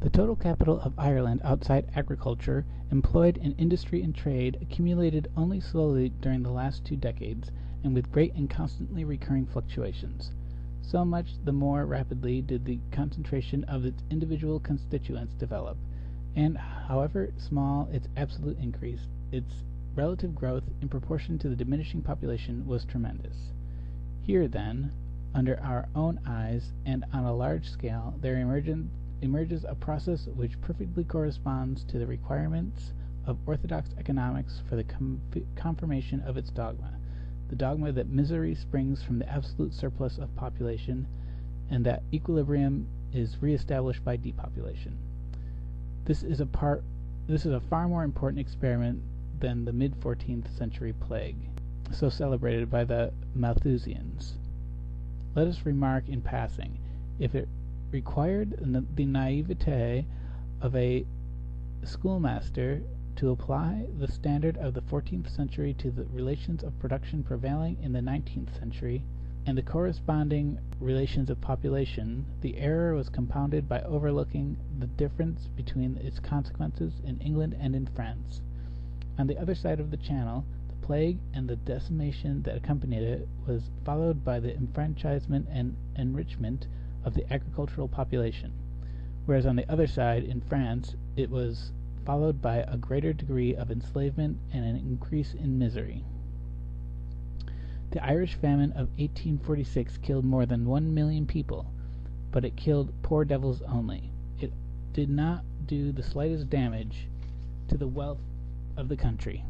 The total capital of Ireland outside agriculture, employed in industry and trade, accumulated only slowly during the last 2 decades, and with great and constantly recurring fluctuations. So much the more rapidly did the concentration of its individual constituents develop, and however small its absolute increase, its relative growth in proportion to the diminishing population was tremendous. Here, then, under our own eyes, and on a large scale, there emerges a process which perfectly corresponds to the requirements of orthodox economics for the confirmation of its dogma, the dogma that misery springs from the absolute surplus of population, and that equilibrium is re-established by depopulation. This is a far more important experiment than the mid-14th century plague, so celebrated by the Malthusians. Let us remark in passing, if it required the naivete of a schoolmaster to apply the standard of the 14th century to the relations of production prevailing in the 19th century, and the corresponding relations of population, the error was compounded by overlooking the difference between its consequences in England and in France. On the other side of the Channel, the plague and the decimation that accompanied it was followed by the enfranchisement and enrichment of the agricultural population, whereas on the other side, in France, it was followed by a greater degree of enslavement and an increase in misery. The Irish famine of 1846 killed more than 1 million people, but it killed poor devils only. It did not do the slightest damage to the wealth of the country.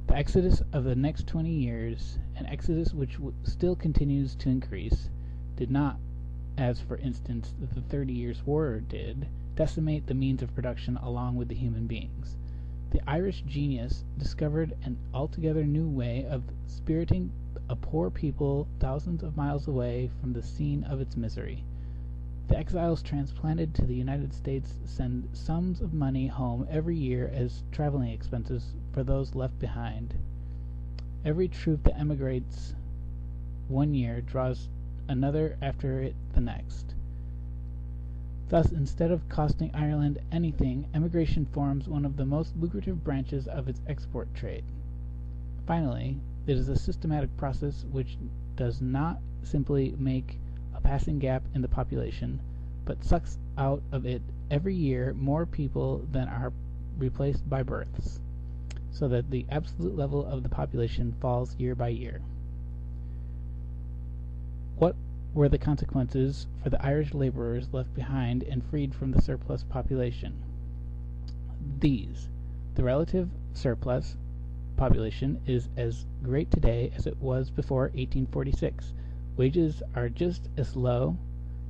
The exodus of the next 20 years, an exodus which still continues to increase, did not, as for instance the 30 Years' War did, decimate the means of production along with the human beings. The Irish genius discovered an altogether new way of spiriting a poor people thousands of miles away from the scene of its misery. The exiles transplanted to the United States send sums of money home every year as traveling expenses for those left behind. Every troop that emigrates one year draws another after it the next. Thus, instead of costing Ireland anything, emigration forms one of the most lucrative branches of its export trade. Finally, it is a systematic process which does not simply make a passing gap in the population, but sucks out of it every year more people than are replaced by births, so that the absolute level of the population falls year by year. What were the consequences for the Irish laborers left behind and freed from the surplus population? These: the relative surplus population is as great today as it was before 1846. Wages are just as low.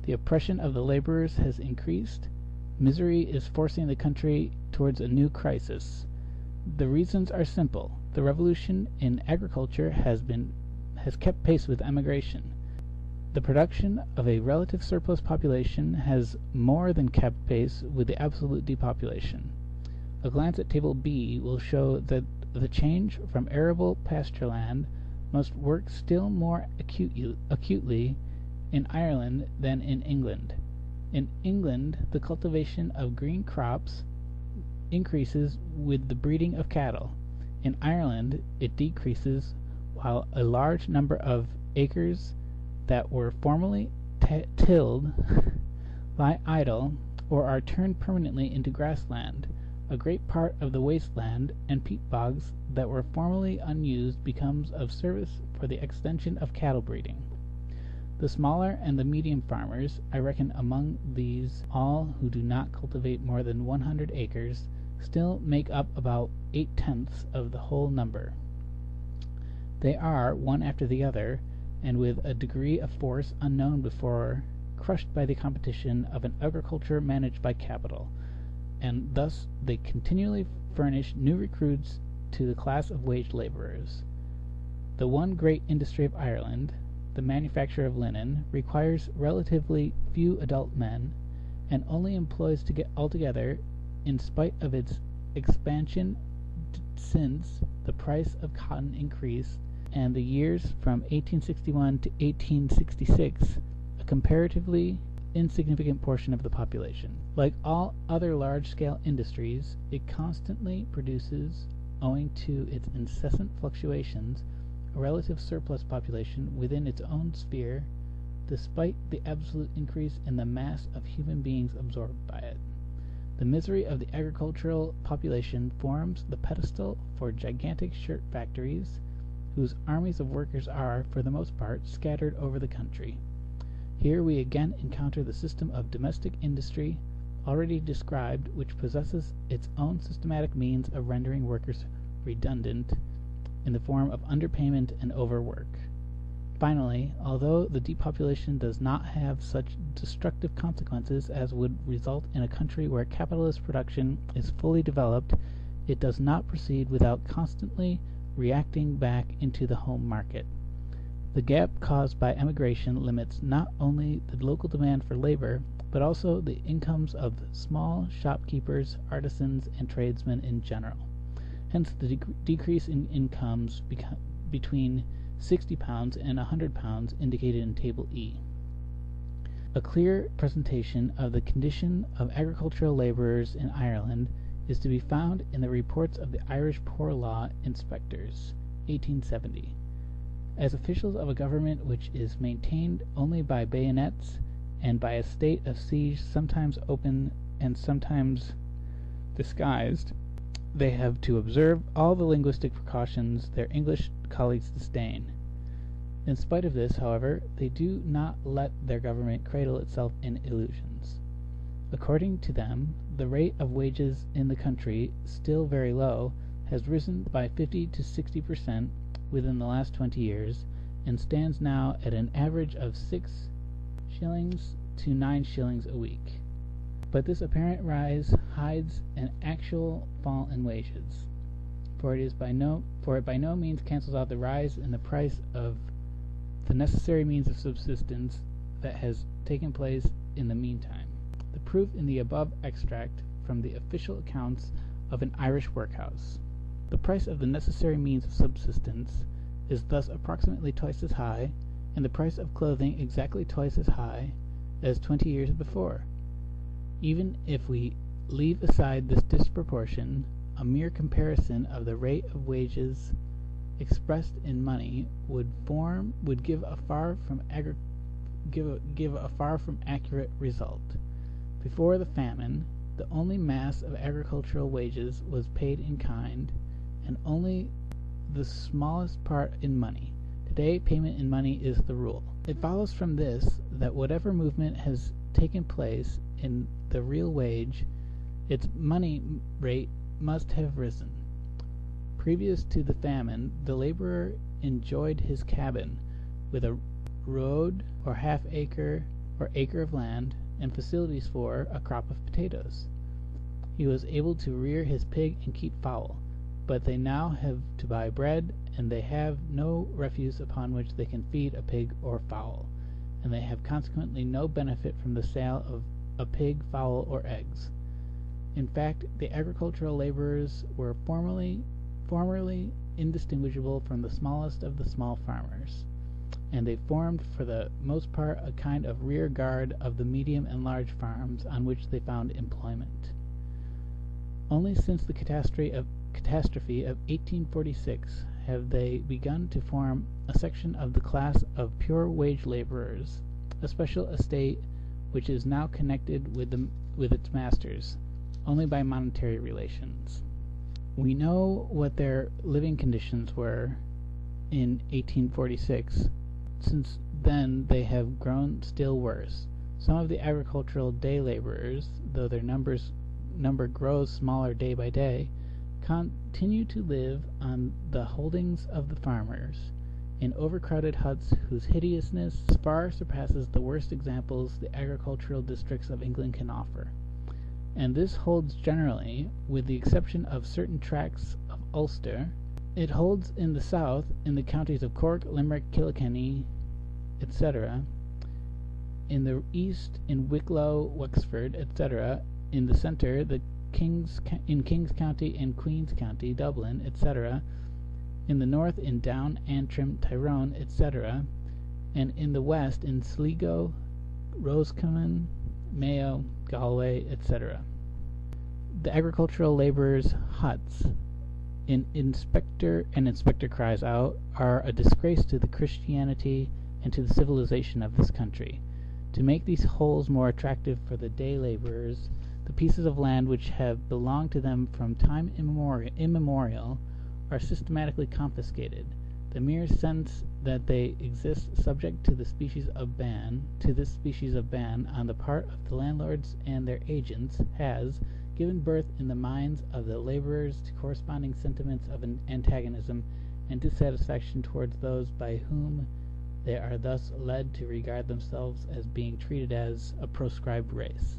The oppression of the laborers has increased. Misery is forcing the country towards a new crisis. The reasons are simple. The revolution in agriculture has kept pace with emigration. The production of a relative surplus population has more than kept pace with the absolute depopulation. A glance at Table B will show that the change from arable pasture land must work still more acutely in Ireland than in England. In England, the cultivation of green crops increases with the breeding of cattle. In Ireland, it decreases, while a large number of acres that were formerly tilled lie idle or are turned permanently into grassland. A great part of the wasteland and peat bogs that were formerly unused becomes of service for the extension of cattle breeding. The smaller and the medium farmers, I reckon among these all who do not cultivate more than 100 acres, still make up about 8/10 of the whole number. They are, one after the other, and with a degree of force unknown before, crushed by the competition of an agriculture managed by capital, and thus they continually furnish new recruits to the class of wage laborers. The one great industry of Ireland, the manufacture of linen, requires relatively few adult men, and only employs altogether, in spite of its expansion since the price of cotton increased, and the years from 1861 to 1866, a comparatively insignificant portion of the population. Like all other large-scale industries, it constantly produces, owing to its incessant fluctuations, a relative surplus population within its own sphere, despite the absolute increase in the mass of human beings absorbed by it. The misery of the agricultural population forms the pedestal for gigantic shirt factories, whose armies of workers are, for the most part, scattered over the country. Here we again encounter the system of domestic industry already described, which possesses its own systematic means of rendering workers redundant in the form of underpayment and overwork. Finally, although the depopulation does not have such destructive consequences as would result in a country where capitalist production is fully developed, it does not proceed without constantly reacting back into the home market. The gap caused by emigration limits not only the local demand for labor, but also the incomes of small shopkeepers, artisans, and tradesmen in general. Hence the decrease in incomes between £60 and £100 indicated in Table E. A clear presentation of the condition of agricultural labourers in Ireland is to be found in the reports of the Irish Poor Law Inspectors, 1870. As officials of a government which is maintained only by bayonets and by a state of siege sometimes open and sometimes disguised, they have to observe all the linguistic precautions their English colleagues disdain. In spite of this, however, they do not let their government cradle itself in illusions. According to them, the rate of wages in the country, still very low, has risen by 50 to 60% within the last 20 years, and stands now at an average of 6 shillings to 9 shillings a week. But this apparent rise hides an actual fall in wages, for it by no means cancels out the rise in the price of the necessary means of subsistence that has taken place in the meantime. The proof in the above extract from the official accounts of an Irish workhouse. The price of the necessary means of subsistence is thus approximately twice as high, and the price of clothing exactly twice as high as 20 years before. Even if we leave aside this disproportion, a mere comparison of the rate of wages expressed in money would give a far from accurate result. Before the famine, the only mass of agricultural wages was paid in kind, and only the smallest part in money. Today, payment in money is the rule. It follows from this that whatever movement has taken place in the real wage, its money rate must have risen. Previous to the famine, the laborer enjoyed his cabin, with a road or half acre or acre of land, and facilities for a crop of potatoes. He was able to rear his pig and keep fowl, but they now have to buy bread, and they have no refuse upon which they can feed a pig or fowl, and they have consequently no benefit from the sale of a pig, fowl, or eggs. In fact, the agricultural laborers were formerly indistinguishable from the smallest of the small farmers, and they formed for the most part a kind of rear guard of the medium and large farms on which they found employment. Only since the catastrophe of 1846 have they begun to form a section of the class of pure wage laborers, a special estate which is now connected with its masters only by monetary relations. We know what their living conditions were in 1846. Since then they have grown still worse. Some of the agricultural day laborers, though their number grows smaller day by day, continue to live on the holdings of the farmers, in overcrowded huts whose hideousness far surpasses the worst examples the agricultural districts of England can offer. And this holds generally, with the exception of certain tracts of Ulster. It holds in the south, in the counties of Cork, Limerick, Kilkenny, etc., in the east, in Wicklow, Wexford, etc., in the centre, in King's County and Queen's County, Dublin, etc., in the north, in Down, Antrim, Tyrone, etc., and in the west, in Sligo, Roscommon, Mayo, Galway, etc. The agricultural laborers' huts in Inspector Cries Out are a disgrace to the Christianity and to the civilization of this country. To make these holes more attractive for the day laborers, the pieces of land which have belonged to them from time immemorial are systematically confiscated. The mere sense that they exist subject to this species of ban on the part of the landlords and their agents has given birth in the minds of the laborers to corresponding sentiments of antagonism and dissatisfaction towards those by whom they are thus led to regard themselves as being treated as a proscribed race.